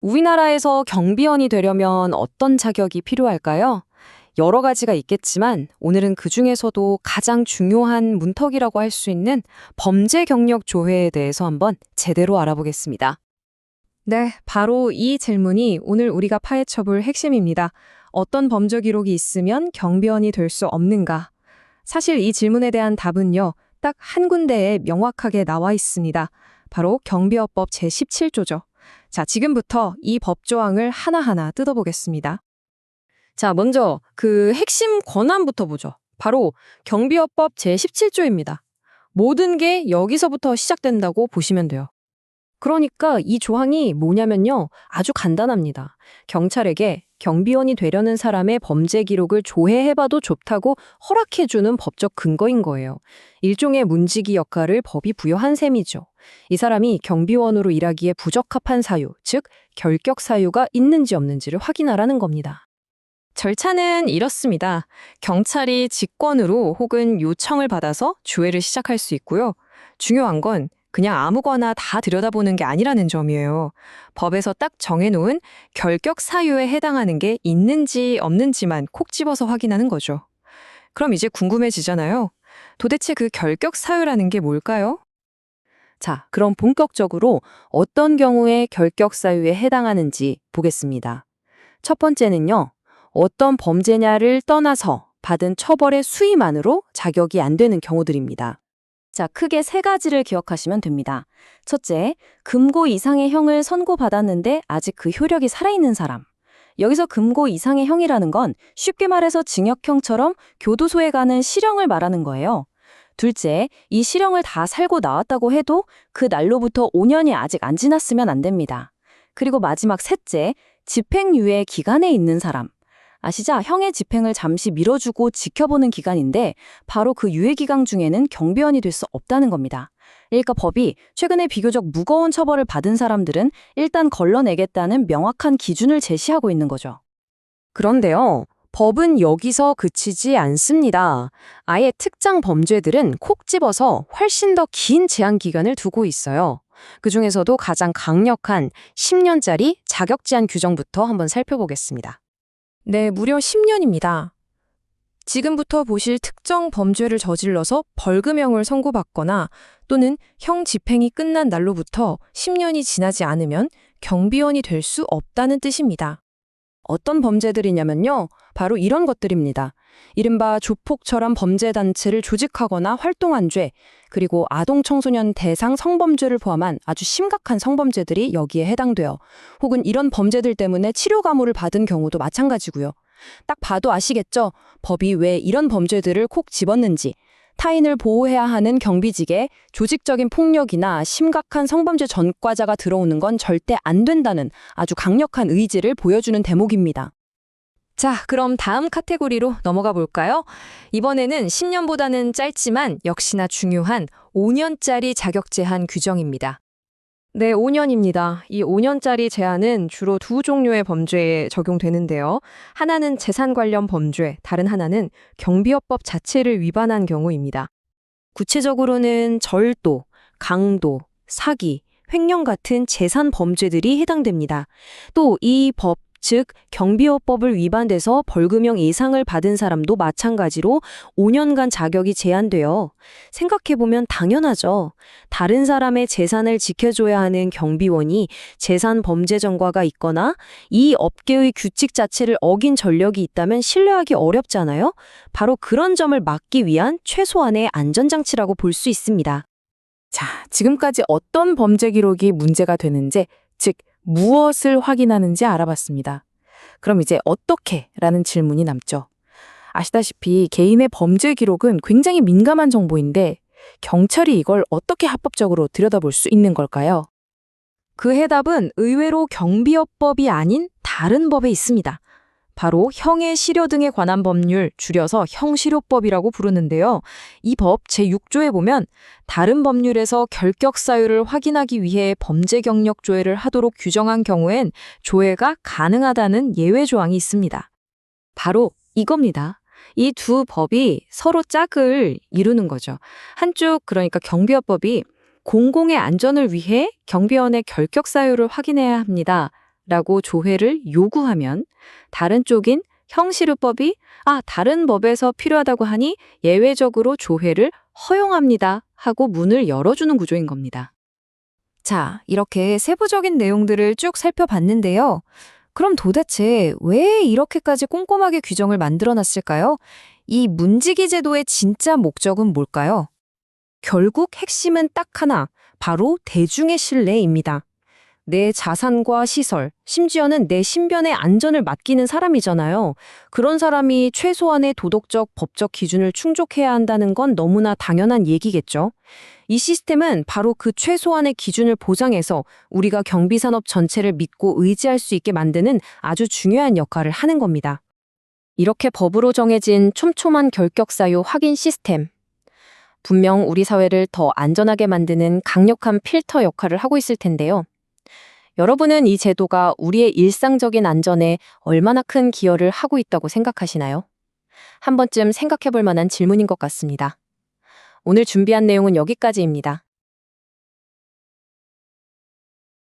우리나라에서 경비원이 되려면 어떤 자격이 필요할까요? 여러 가지가 있겠지만 오늘은 그중에서도 가장 중요한 문턱이라고 할 수 있는 범죄 경력 조회에 대해서 한번 제대로 알아보겠습니다. 네, 바로 이 질문이 오늘 우리가 파헤쳐볼 핵심입니다. 어떤 범죄 기록이 있으면 경비원이 될 수 없는가? 사실 이 질문에 대한 답은요, 딱 한 군데에 명확하게 나와 있습니다. 바로 경비어법 제17조죠. 자, 지금부터 이 법조항을 하나하나 뜯어보겠습니다. 자, 먼저 그 핵심 권한부터 보죠. 바로 경비업법 제17조입니다. 모든 게 여기서부터 시작된다고 보시면 돼요. 그러니까 이 조항이 뭐냐면요. 아주 간단합니다. 경찰에게 경비원이 되려는 사람의 범죄 기록을 조회해봐도 좋다고 허락해주는 법적 근거인 거예요. 일종의 문지기 역할을 법이 부여한 셈이죠. 이 사람이 경비원으로 일하기에 부적합한 사유, 즉 결격 사유가 있는지 없는지를 확인하라는 겁니다. 절차는 이렇습니다. 경찰이 직권으로 혹은 요청을 받아서 조회를 시작할 수 있고요. 중요한 건 그냥 아무거나 다 들여다보는 게 아니라는 점이에요. 법에서 딱 정해놓은 결격 사유에 해당하는 게 있는지 없는지만 콕 집어서 확인하는 거죠. 그럼 이제 궁금해지잖아요. 도대체 그 결격 사유라는 게 뭘까요? 자, 그럼 본격적으로 어떤 경우에 결격 사유에 해당하는지 보겠습니다. 첫 번째는요. 어떤 범죄냐를 떠나서 받은 처벌의 수위만으로 자격이 안 되는 경우들입니다. 자, 크게 세 가지를 기억하시면 됩니다. 첫째, 금고 이상의 형을 선고받았는데 아직 그 효력이 살아있는 사람. 여기서 금고 이상의 형이라는 건 쉽게 말해서 징역형처럼 교도소에 가는 실형을 말하는 거예요. 둘째, 이 실형을 다 살고 나왔다고 해도 그 날로부터 5년이 아직 안 지났으면 안 됩니다. 그리고 마지막 셋째, 집행유예 기간에 있는 사람. 아시죠? 형의 집행을 잠시 미뤄주고 지켜보는 기간인데 바로 그 유예기간 중에는 경비원이 될 수 없다는 겁니다. 그러니까 법이 최근에 비교적 무거운 처벌을 받은 사람들은 일단 걸러내겠다는 명확한 기준을 제시하고 있는 거죠. 그런데요, 법은 여기서 그치지 않습니다. 아예 특정 범죄들은 콕 집어서 훨씬 더 긴 제한 기간을 두고 있어요. 그중에서도 가장 강력한 10년짜리 자격 제한 규정부터 한번 살펴보겠습니다. 네, 무려 10년입니다. 지금부터 보실 특정 범죄를 저질러서 벌금형을 선고받거나 또는 형 집행이 끝난 날로부터 10년이 지나지 않으면 경비원이 될 수 없다는 뜻입니다. 어떤 범죄들이냐면요. 바로 이런 것들입니다. 이른바 조폭처럼 범죄단체를 조직하거나 활동한 죄, 그리고 아동 청소년 대상 성범죄를 포함한 아주 심각한 성범죄들이 여기에 해당돼요. 혹은 이런 범죄들 때문에 치료 감호를 받은 경우도 마찬가지고요. 딱 봐도 아시겠죠? 법이 왜 이런 범죄들을 콕 집었는지. 타인을 보호해야 하는 경비직에 조직적인 폭력이나 심각한 성범죄 전과자가 들어오는 건 절대 안 된다는 아주 강력한 의지를 보여주는 대목입니다. 자, 그럼 다음 카테고리로 넘어가 볼까요? 이번에는 10년보다는 짧지만 역시나 중요한 5년짜리 자격 제한 규정입니다. 네, 5년입니다. 이 5년짜리 제한은 주로 두 종류의 범죄에 적용되는데요. 하나는 재산 관련 범죄, 다른 하나는 경비업법 자체를 위반한 경우입니다. 구체적으로는 절도, 강도, 사기, 횡령 같은 재산 범죄들이 해당됩니다. 또 이 법, 즉 경비업법을 위반돼서 벌금형 이상을 받은 사람도 마찬가지로 5년간 자격이 제한돼요. 생각해보면 당연하죠. 다른 사람의 재산을 지켜줘야 하는 경비원이 재산 범죄 전과가 있거나 이 업계의 규칙 자체를 어긴 전력이 있다면 신뢰하기 어렵잖아요. 바로 그런 점을 막기 위한 최소한의 안전장치라고 볼 수 있습니다. 자, 지금까지 어떤 범죄 기록이 문제가 되는지, 즉 무엇을 확인하는지 알아봤습니다. 그럼 이제 어떻게? 라는 질문이 남죠. 아시다시피 개인의 범죄 기록은 굉장히 민감한 정보인데 경찰이 이걸 어떻게 합법적으로 들여다볼 수 있는 걸까요? 그 해답은 의외로 경비업법이 아닌 다른 법에 있습니다. 바로 형의 실효 등에 관한 법률, 줄여서 형실효법이라고 부르는데요. 이 법 제6조에 보면 다른 법률에서 결격 사유를 확인하기 위해 범죄 경력 조회를 하도록 규정한 경우엔 조회가 가능하다는 예외 조항이 있습니다. 바로 이겁니다. 이 두 법이 서로 짝을 이루는 거죠. 한쪽, 그러니까 경비업법이 공공의 안전을 위해 경비원의 결격 사유를 확인해야 합니다. 라고 조회를 요구하면 다른 쪽인 형시료법이 다른 법에서 필요하다고 하니 예외적으로 조회를 허용합니다 하고 문을 열어주는 구조인 겁니다. 자, 이렇게 세부적인 내용들을 쭉 살펴봤는데요. 그럼 도대체 왜 이렇게까지 꼼꼼하게 규정을 만들어 놨을까요? 이 문지기 제도의 진짜 목적은 뭘까요? 결국 핵심은 딱 하나, 바로 대중의 신뢰입니다. 내 자산과 시설, 심지어는 내 신변의 안전을 맡기는 사람이잖아요. 그런 사람이 최소한의 도덕적, 법적 기준을 충족해야 한다는 건 너무나 당연한 얘기겠죠. 이 시스템은 바로 그 최소한의 기준을 보장해서 우리가 경비산업 전체를 믿고 의지할 수 있게 만드는 아주 중요한 역할을 하는 겁니다. 이렇게 법으로 정해진 촘촘한 결격사유 확인 시스템. 분명 우리 사회를 더 안전하게 만드는 강력한 필터 역할을 하고 있을 텐데요. 여러분은 이 제도가 우리의 일상적인 안전에 얼마나 큰 기여를 하고 있다고 생각하시나요? 한 번쯤 생각해 볼 만한 질문인 것 같습니다. 오늘 준비한 내용은 여기까지입니다.